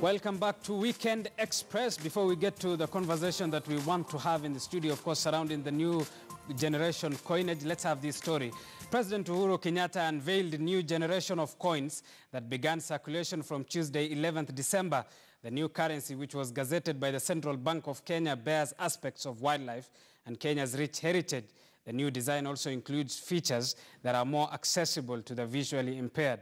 Welcome back to Weekend Express. Before we get to the conversation that we want to have in the studio, of course, surrounding the new generation coinage, let's have this story. President Uhuru Kenyatta unveiled a new generation of coins that began circulation from Tuesday, 11th December. The new currency, which was gazetted by the Central Bank of Kenya, bears aspects of wildlife and Kenya's rich heritage. The new design also includes features that are more accessible to the visually impaired.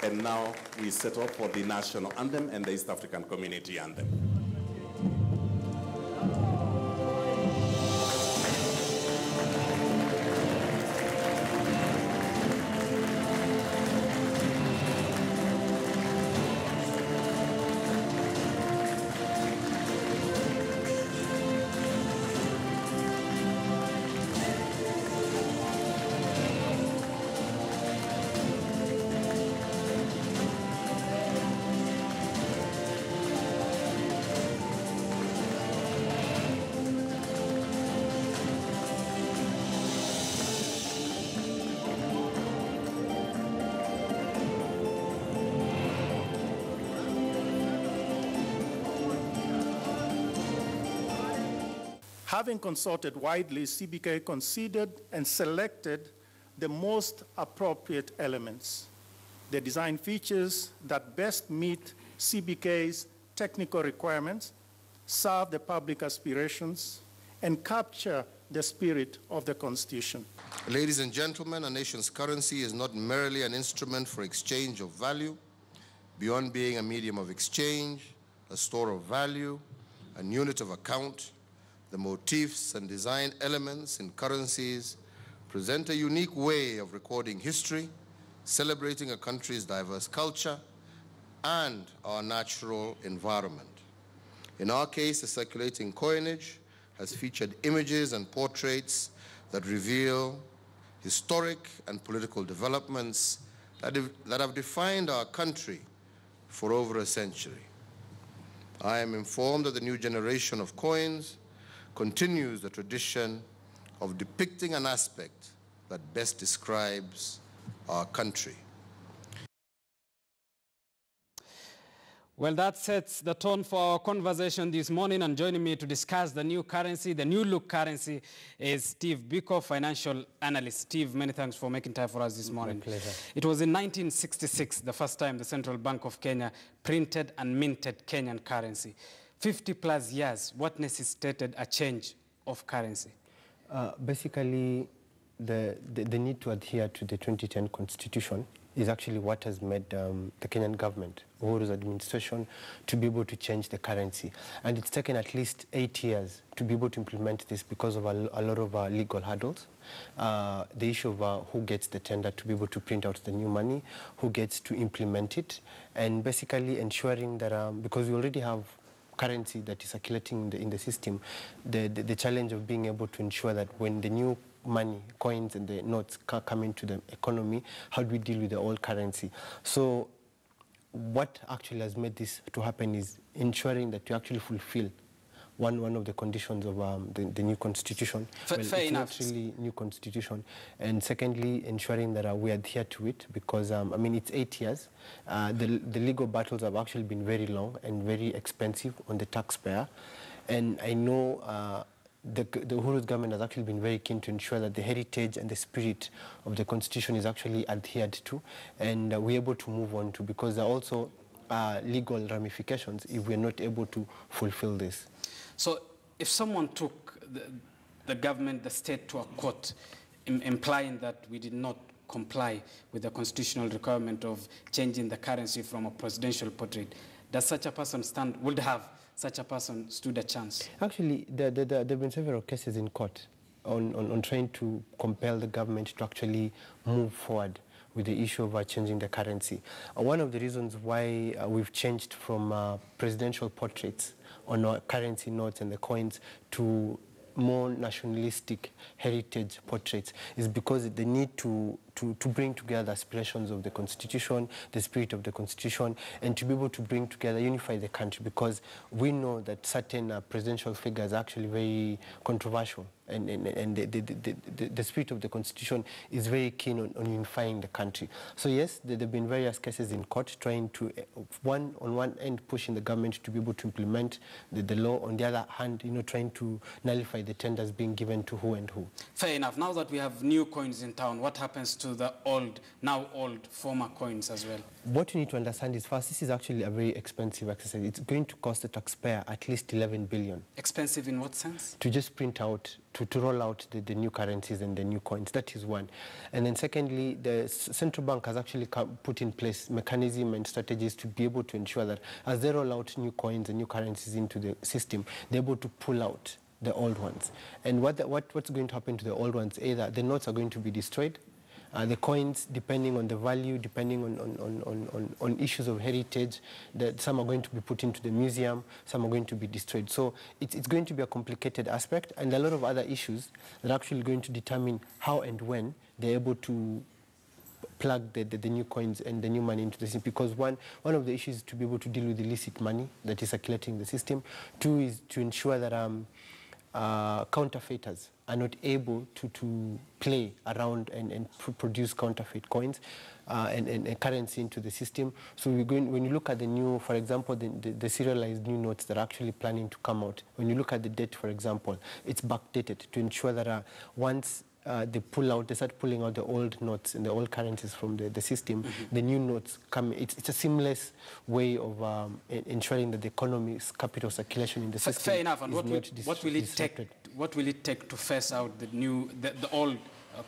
And now we set up for the national anthem and the East African Community Anthem. Having consulted widely, CBK considered and selected the most appropriate elements, the design features that best meet CBK's technical requirements, serve the public aspirations, and capture the spirit of the Constitution. Ladies and gentlemen, a nation's currency is not merely an instrument for exchange of value. Beyond being a medium of exchange, a store of value, an unit of account, the motifs and design elements in currencies present a unique way of recording history, celebrating a country's diverse culture, and our natural environment. In our case, the circulating coinage has featured images and portraits that reveal historic and political developments that have defined our country for over a century. I am informed that the new generation of coins continues the tradition of depicting an aspect that best describes our country. Well, that sets the tone for our conversation this morning, and joining me to discuss the new currency, the new look currency, is Steve Biko, financial analyst. Steve, many thanks for making time for us this morning. My pleasure. It was in 1966, the first time the Central Bank of Kenya printed and minted Kenyan currency. 50 plus years, what necessitated a change of currency? Basically, the need to adhere to the 2010 Constitution is actually what has made the Kenyan government, Uhuru's administration, to be able to change the currency. And it's taken at least 8 years to be able to implement this because of a lot of legal hurdles. The issue of who gets the tender to be able to print out the new money, who gets to implement it, and basically ensuring that, because we already have currency that is circulating in the system, the challenge of being able to ensure that when the new money, coins and the notes come into the economy, how do we deal with the old currency? So what actually has made this to happen is ensuring that you actually fulfill one of the conditions of the new constitution. Fair enough. It's not really new constitution. And secondly, ensuring that we adhere to it because, I mean, it's 8 years. The legal battles have actually been very long and very expensive on the taxpayer. And I know the Uhuru's government has actually been very keen to ensure that the heritage and the spirit of the constitution is actually adhered to, and we're able to move on to, because there are also legal ramifications if we're not able to fulfill this. So if someone took the government, the state to a court, implying that we did not comply with the constitutional requirement of changing the currency from a presidential portrait, does such a person would have such a person stood a chance? Actually, there have been several cases in court on trying to compel the government to actually move forward with the issue of changing the currency. One of the reasons why we've changed from presidential portraits on our currency notes and the coins to more nationalistic heritage portraits is because the need to to bring together the aspirations of the Constitution, the spirit of the Constitution, and to be able to bring together, unify the country, because we know that certain presidential figures are actually very controversial, and the spirit of the Constitution is very keen on unifying the country. So yes, there have been various cases in court trying to, on one end, pushing the government to be able to implement the law, on the other hand, trying to nullify the tenders being given to who and who. Fair enough. Now that we have new coins in town, what happens to the now old former coins as well? What you need to understand is, first, this is actually a very expensive exercise. It's going to cost the taxpayer at least 11 billion. Expensive in what sense? To just print out, to roll out the new currencies and the new coins. That is one. And then secondly, the central bank has actually put in place mechanism and strategies to be able to ensure that as they roll out new coins and new currencies into the system, they're able to pull out the old ones. And what's going to happen to the old ones? Either the notes are going to be destroyed, the coins, depending on the value, depending on issues of heritage, that some are going to be put into the museum, some are going to be destroyed. So it's going to be a complicated aspect, and a lot of other issues that are actually going to determine how and when they're able to plug the new coins and the new money into the system. Because one of the issues is to be able to deal with illicit money that is circulating in the system. Two is to ensure that counterfeiters are not able to play around and produce counterfeit coins and currency into the system. So when you look at the new, for example, the serialized new notes that are actually planning to come out, when you look at the date, for example, it's backdated to ensure that once they start pulling out the old notes and the old currencies from the system, the new notes come. It's a seamless way of ensuring that the economy's capital circulation in the system. Fair enough. And what will it take to phase out the old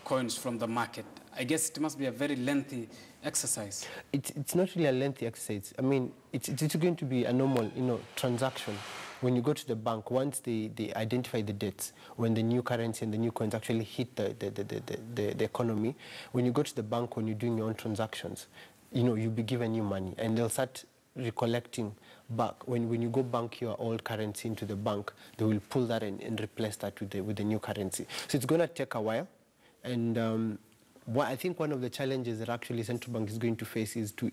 coins from the market? I guess it must be a very lengthy exercise. It's not really a lengthy exercise. I mean, it's going to be a normal, transaction. When you go to the bank, once they identify the dates, when the new currency and the new coins actually hit the economy, when you go to the bank, when you're doing your own transactions, you'll be given new money, and they'll start recollecting back. When you go bank your old currency into the bank, they will pull that and replace that with the new currency. So it's going to take a while, and I think one of the challenges that actually central bank is going to face is to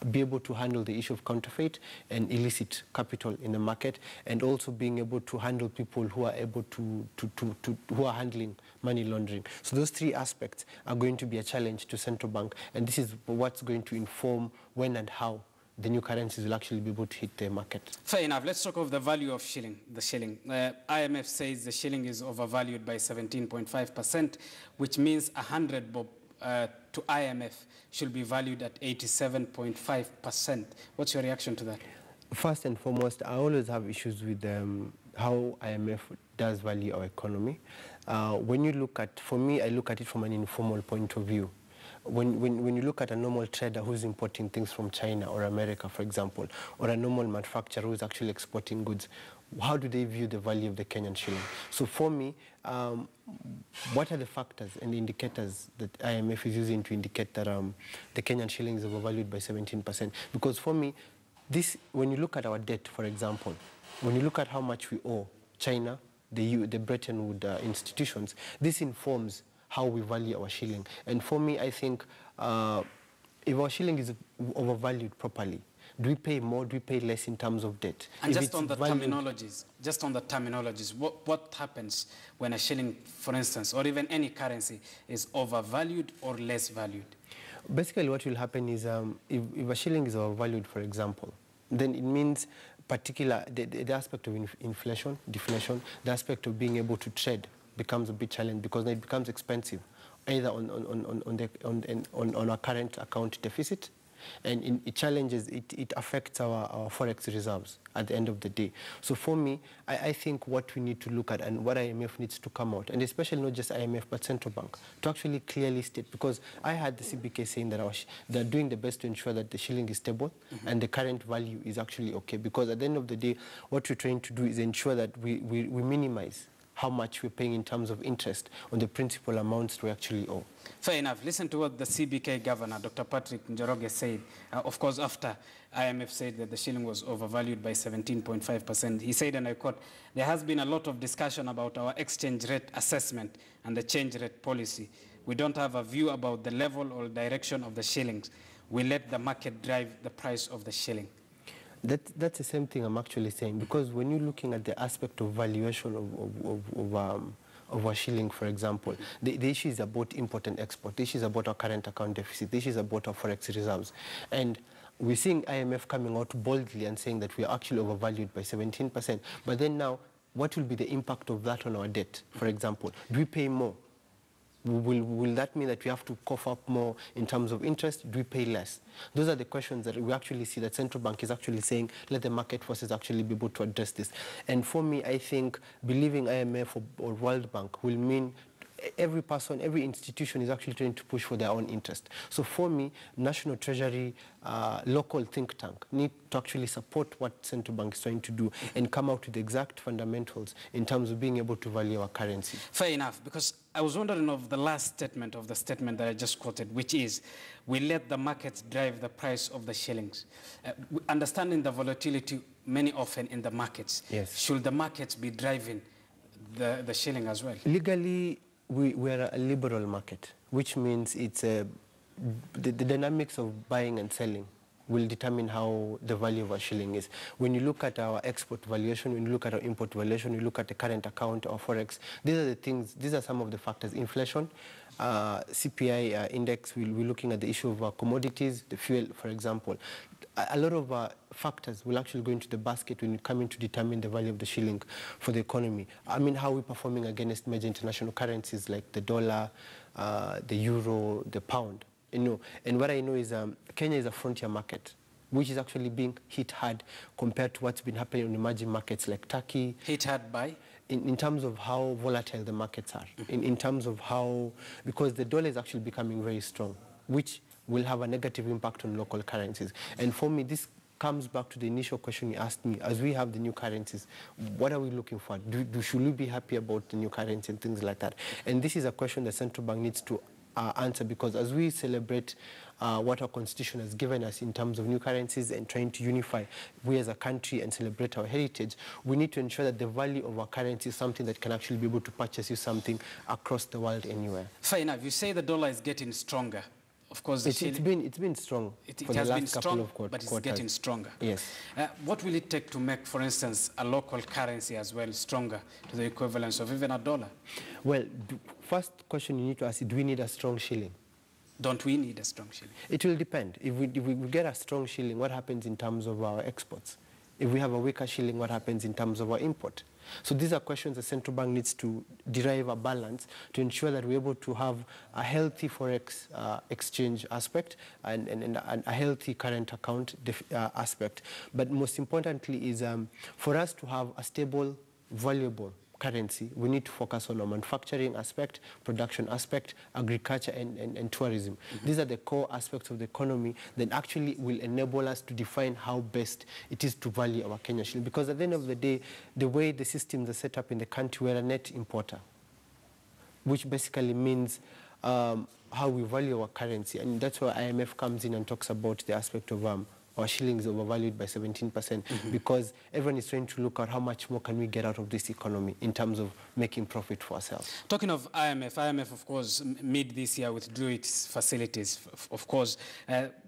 be able to handle the issue of counterfeit and illicit capital in the market, and also being able to handle people who are able who are handling money laundering. So those three aspects are going to be a challenge to central bank, and this is what's going to inform when and how the new currencies will actually be able to hit the market. Fair enough. Let's talk of the value of the shilling. IMF says the shilling is overvalued by 17.5%, which means 100 bob to IMF should be valued at 87.5%. What's your reaction to that? First and foremost, I always have issues with how IMF does value our economy. When you look at, for me, I look at it from an informal point of view. When you look at a normal trader who's importing things from China or America, for example, or a normal manufacturer who's actually exporting goods, how do they view the value of the Kenyan shilling? So for me, what are the factors and the indicators that IMF is using to indicate that the Kenyan shilling is overvalued by 17%? Because for me, when you look at our debt, for example, when you look at how much we owe China, the Bretton Woods institutions, this informs how we value our shilling. And for me, I think if our shilling is overvalued properly, do we pay more, do we pay less in terms of debt? And just on the terminologies, what happens when a shilling, for instance, or even any currency is overvalued or less valued? Basically, what will happen is if a shilling is overvalued, for example, then it means the aspect of inflation, deflation, the aspect of being able to trade becomes a bit challenging, because it becomes expensive, either on our current account deficit, and it affects our forex reserves at the end of the day. So for me, I think what we need to look at, and what IMF needs to come out, and especially not just IMF but central bank, to actually clearly state, because I had the CBK saying that they're doing the best to ensure that the shilling is stable and the current value is actually okay, because at the end of the day, what we're trying to do is ensure that we minimize how much we're paying in terms of interest on the principal amounts we actually owe. Fair enough. Listen to what the CBK governor, Dr. Patrick Njoroge, said, of course, after IMF said that the shilling was overvalued by 17.5%. He said, and I quote, "There has been a lot of discussion about our exchange rate assessment and the change rate policy. we don't have a view about the level or direction of the shillings. We let the market drive the price of the shilling. That's the same thing I'm actually saying, because when you're looking at the aspect of valuation of a shilling, for example, the issue is about import and export. The issue is about our current account deficit. The issue is about our forex reserves. And we're seeing IMF coming out boldly and saying that we are actually overvalued by 17%. But then now, what will be the impact of that on our debt, for example? Do we pay more? Will that mean that we have to cough up more in terms of interest? Do we pay less? Those are the questions that we actually see that central bank is actually saying, let the market forces actually be able to address this. And for me, I think believing IMF or World Bank will mean every person, every institution is actually trying to push for their own interest. So for me, National Treasury, local think tank need to actually support what central bank is trying to do and come out with the exact fundamentals in terms of being able to value our currency. Fair enough, because I was wondering of the last statement of the statement that I just quoted, which is, we let the markets drive the price of the shillings. Understanding the volatility many often in the markets, yes. Should the markets be driving the shilling as well? Legally, we're a liberal market, which means it's the dynamics of buying and selling will determine how the value of a shilling is. When you look at our export valuation, when you look at our import valuation, you look at the current account or forex, these are the things, these are some of the factors. Inflation, CPI index, we're looking at the issue of commodities, the fuel, for example. A lot of factors will actually go into the basket when you come in to determine the value of the shilling for the economy. I mean, how we're performing against major international currencies like the dollar, the euro, the pound. You know, and what I know is Kenya is a frontier market, which is actually being hit hard compared to what's been happening in emerging markets like Turkey. Hit hard by? In terms of how volatile the markets are, in terms of how, because the dollar is actually becoming very strong, which will have a negative impact on local currencies. And for me, this comes back to the initial question you asked me. As we have the new currencies, what are we looking for? Should we be happy about the new currency and things like that? And this is a question the central bank needs to answer, because as we celebrate what our constitution has given us in terms of new currencies and trying to unify we as a country and celebrate our heritage, we need to ensure that the value of our currency is something that can actually be able to purchase you something across the world anywhere. Fair enough. You say the dollar is getting stronger. Of course, it's been strong for the last couple of quarters. But it's getting stronger. Yes. What will it take to make, for instance, a local currency as well stronger to the equivalence of even a dollar? Well, first question you need to ask is, do we need a strong shilling? Don't we need a strong shilling? It will depend. If we get a strong shilling, what happens in terms of our exports? If we have a weaker shilling, what happens in terms of our import? So these are questions the central bank needs to derive a balance to ensure that we're able to have a healthy forex exchange aspect and a healthy current account aspect. But most importantly is for us to have a stable, valuable currency, we need to focus on our manufacturing aspect, production aspect, agriculture, and tourism. These are the core aspects of the economy that actually will enable us to define how best it is to value our Kenyan shilling. Because at the end of the day, the way the systems are set up in the country, we're a net importer, which basically means how we value our currency. And that's where IMF comes in and talks about the aspect of our shillings overvalued by 17%, because everyone is trying to look at how much more can we get out of this economy in terms of making profit for ourselves. Talking of IMF, of course, mid this year withdrew its facilities, of course,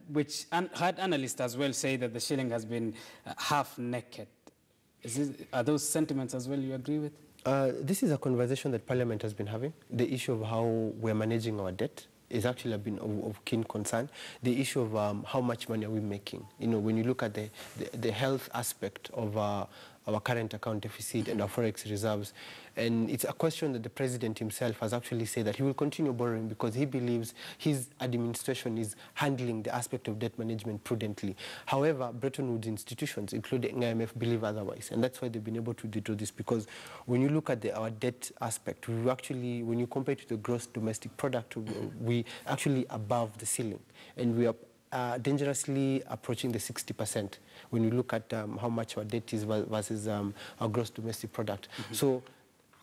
which had analysts as well say that the shilling has been half naked. Are those sentiments as well you agree with? This is a conversation that Parliament has been having. The issue of how we're managing our debt is actually been of keen concern. The issue of how much money are we making. You know, when you look at the health aspect of our current account deficit and our forex reserves, and it's a question that the president himself has actually said that he will continue borrowing because he believes his administration is handling the aspect of debt management prudently. However, Bretton Woods institutions, including IMF, believe otherwise, and that's why they've been able to do this, because when you look at our debt aspect, we actually, when you compare it to the gross domestic product, we actually above the ceiling, and we are dangerously approaching the 60% when you look at how much our debt is versus our gross domestic product. So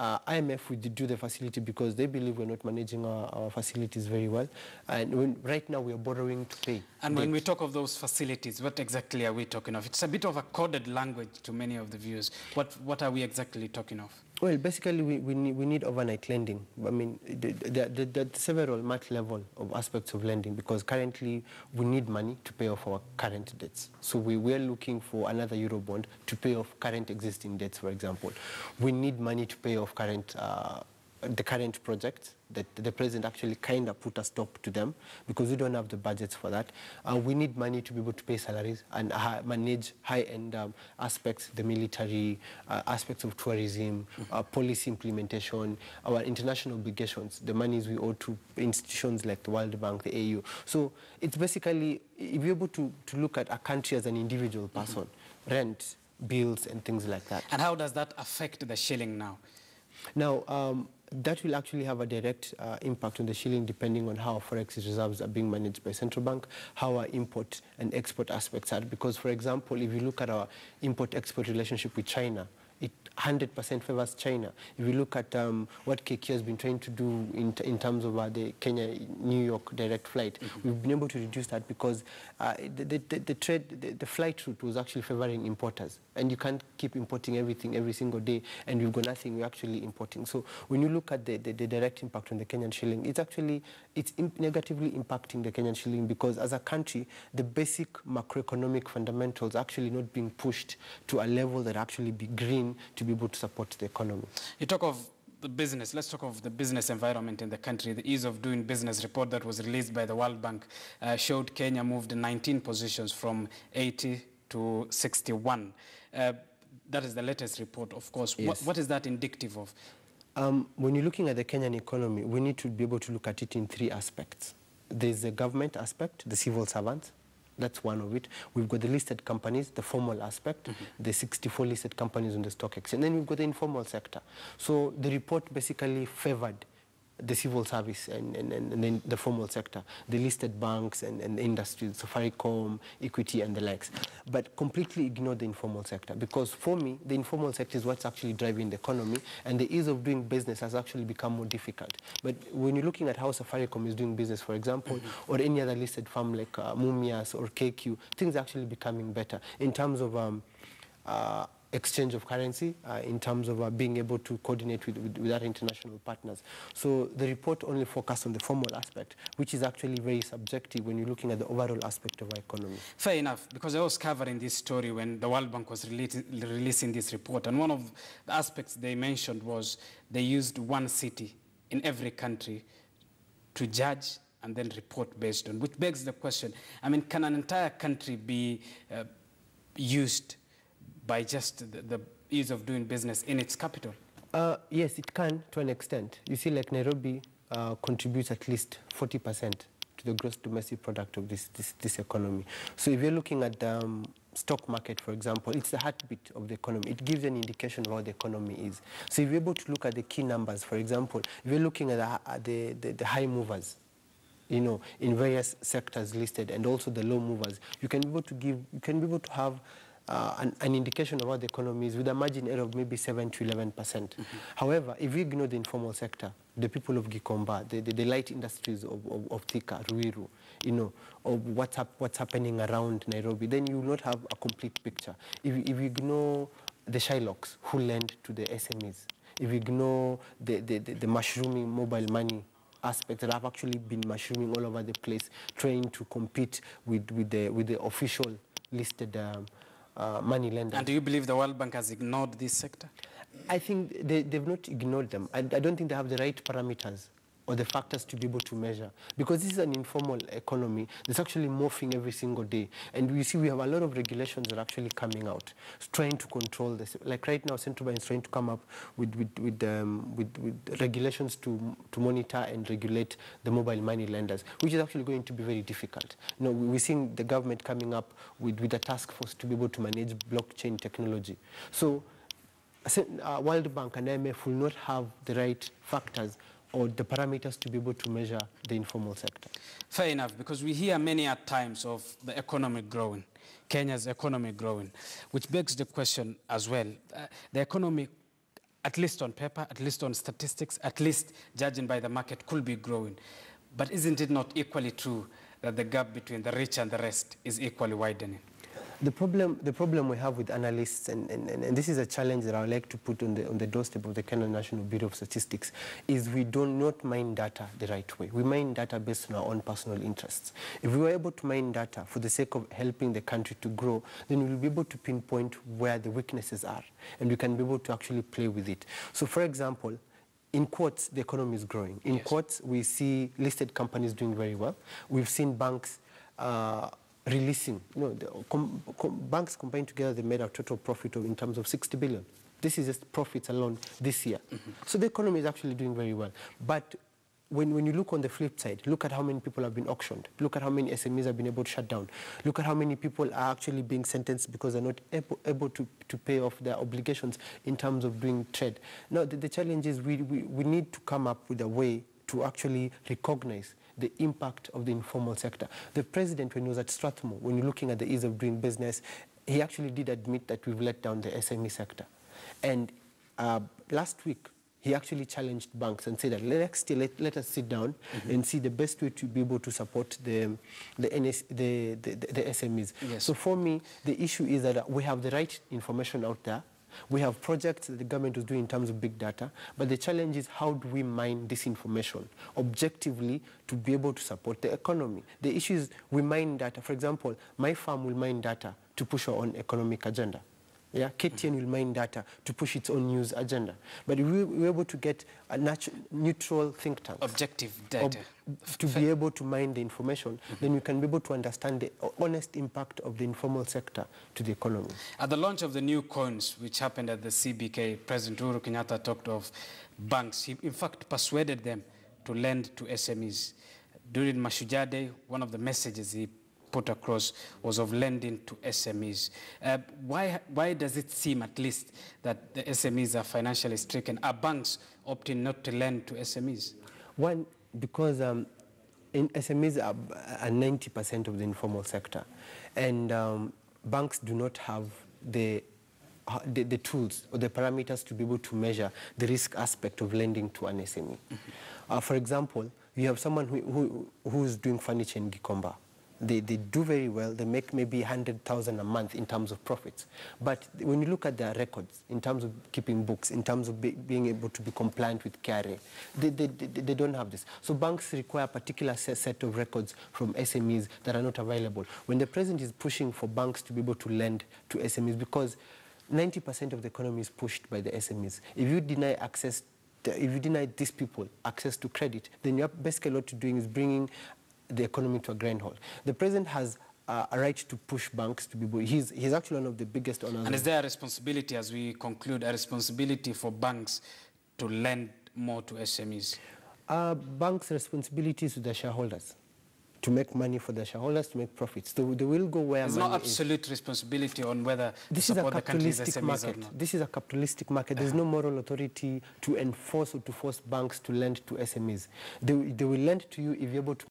IMF withdrew the facility because they believe we're not managing our facilities very well. And right now we are borrowing to pay. And when we talk of those facilities, what exactly are we talking of? It's a bit of a coded language to many of the viewers. What are we exactly talking of? Well, basically, we need overnight lending. I mean, there are several multi-level of aspects of lending, because currently we need money to pay off our current debts. So we are looking for another Eurobond to pay off current existing debts, for example. We need money to pay off the current projects that the president actually kind of put a stop to them because we don't have the budgets for that. We need money to be able to pay salaries and manage high-end aspects, the military, aspects of tourism, policy implementation, our international obligations, the monies we owe to institutions like the World Bank, the AU. So it's basically, if you're able to look at a country as an individual person, rent, bills, and things like that. And how does that affect the shilling now? Now, that will actually have a direct impact on the shilling depending on how forex reserves are being managed by central bank, how our import and export aspects are. Because, for example, if you look at our import-export relationship with China, it 100% favors China. If you look at what KQ has been trying to do in terms of the Kenya-New York direct flight, we've been able to reduce that because the flight route was actually favoring importers. And you can't keep importing everything every single day, and we've got nothing we're actually importing. So when you look at the direct impact on the Kenyan shilling, it's negatively impacting the Kenyan shilling because as a country, the basic macroeconomic fundamentals are actually not being pushed to a level that actually be green to be able to support the economy. You talk of the business. Let's talk of the business environment in the country. The Ease of Doing Business report that was released by the World Bank showed Kenya moved 19 positions from 80 to 61. That is the latest report, of course. Yes. What is that indicative of? When you're looking at the Kenyan economy, we need to be able to look at it in three aspects. There's the government aspect, the civil servants. That's one of it. We've got the listed companies, the formal aspect, the 64 listed companies on the stock exchange. And then we've got the informal sector. So the report basically favored the civil service and then the formal sector, the listed banks and the industries, Safaricom, Equity, and the likes. But completely ignore the informal sector because for me, the informal sector is what's actually driving the economy, and the ease of doing business has actually become more difficult. But when you're looking at how Safaricom is doing business, for example, or any other listed firm like Mumias or KQ, things are actually becoming better in terms of exchange of currency, in terms of being able to coordinate with our international partners. So the report only focused on the formal aspect, which is actually very subjective when you're looking at the overall aspect of our economy. Fair enough, because I was covering this story when the World Bank was releasing this report, and one of the aspects they mentioned was they used one city in every country to judge and then report based on, which begs the question, I mean, can an entire country be used by just the ease of doing business in its capital? Yes, it can to an extent. You see, like Nairobi contributes at least 40% to the gross domestic product of this economy. So if you're looking at the stock market, for example, it's the heartbeat of the economy. It gives an indication of how the economy is. So if you're able to look at the key numbers, for example, if you're looking at the high movers, you know, in various sectors listed, and also the low movers, you can be able to have an indication of what the economy is with a margin error of maybe 7 to 11%. However, if we ignore the informal sector, the people of Gikomba, the light industries of Thika, Ruiru, you know, of what's happening around Nairobi, then you will not have a complete picture. If you ignore the Shylocks who lend to the SMEs, if you ignore the mushrooming mobile money aspects that have actually been mushrooming all over the place, trying to compete with the official listed money lenders. And do you believe the World Bank has ignored this sector? I think they've not ignored them. I don't think they have the right parameters or the factors to be able to measure. Because this is an informal economy that's actually morphing every single day. And we see we have a lot of regulations that are actually coming out, trying to control this. Like right now, Central Bank is trying to come up with regulations to monitor and regulate the mobile money lenders, which is actually going to be very difficult. You know, we're seeing the government coming up with a task force to be able to manage blockchain technology. So World Bank and IMF will not have the right factors or the parameters to be able to measure the informal sector. Fair enough, because we hear many at times of the economy growing, Kenya's economy growing, which begs the question as well. The economy, at least on paper, at least on statistics, at least judging by the market, could be growing. But isn't it not equally true that the gap between the rich and the rest is equally widening? The problem we have with analysts, and this is a challenge that I would like to put on the doorstep of the Kenya National Bureau of Statistics, is we do not mine data the right way. We mine data based on our own personal interests. If we were able to mine data for the sake of helping the country to grow, then we'll be able to pinpoint where the weaknesses are, and we can be able to actually play with it. So, for example, in quotes, the economy is growing. In quotes, we see listed companies doing very well. We've seen banks releasing, banks combined together, they made a total profit of, in terms of 60 billion. This is just profits alone this year. So the economy is actually doing very well. But when you look on the flip side, look at how many people have been auctioned. Look at how many SMEs have been able to shut down. Look at how many people are actually being sentenced because they're not able to pay off their obligations in terms of doing trade. Now, the challenge is we need to come up with a way to actually recognize the impact of the informal sector. The president, when he was at Strathmore, when you're looking at the ease of doing business, he actually did admit that we've let down the SME sector. And last week, he actually challenged banks and said that let us sit down and see the best way to be able to support the SMEs. Yes. So for me, the issue is that we have the right information out there. We have projects that the government is doing in terms of big data, but the challenge is how do we mine this information objectively to be able to support the economy. The issue is we mine data. For example, my farm will mine data to push our own economic agenda. Yeah, KTN will mine data to push its own news agenda. But if we're able to get a neutral think tank, objective data, to be able to mine the information, then we can be able to understand the honest impact of the informal sector to the economy. At the launch of the new coins, which happened at the CBK, President Uhuru Kenyatta talked of banks. He, in fact, persuaded them to lend to SMEs. During Mashujaa Day, one of the messages he put across was of lending to SMEs. Why does it seem, at least, that the SMEs are financially stricken? Are banks opting not to lend to SMEs? One, because SMEs are 90% of the informal sector, and banks do not have the tools or the parameters to be able to measure the risk aspect of lending to an SME. For example, you have someone who's doing furniture in Gikomba. They do very well. They make maybe 100,000 a month in terms of profits. But when you look at their records, in terms of keeping books, in terms of being able to be compliant with KRA, they don't have this. So banks require a particular set of records from SMEs that are not available. When the president is pushing for banks to be able to lend to SMEs, because 90% of the economy is pushed by the SMEs. If you deny access, if you deny these people access to credit, then you're basically what you're doing is bringing the economy to a grind halt. The president has a right to push banks to be. He's actually one of the biggest owners. And is there a responsibility, as we conclude, a responsibility for banks to lend more to SMEs? Banks' responsibility is to their shareholders, to make money for their shareholders, to make profits. They will go where money is. There's no absolute responsibility on whether to support the country's SMEs or not. This is a capitalistic market. There's no moral authority to enforce or to force banks to lend to SMEs. They will lend to you if you're able to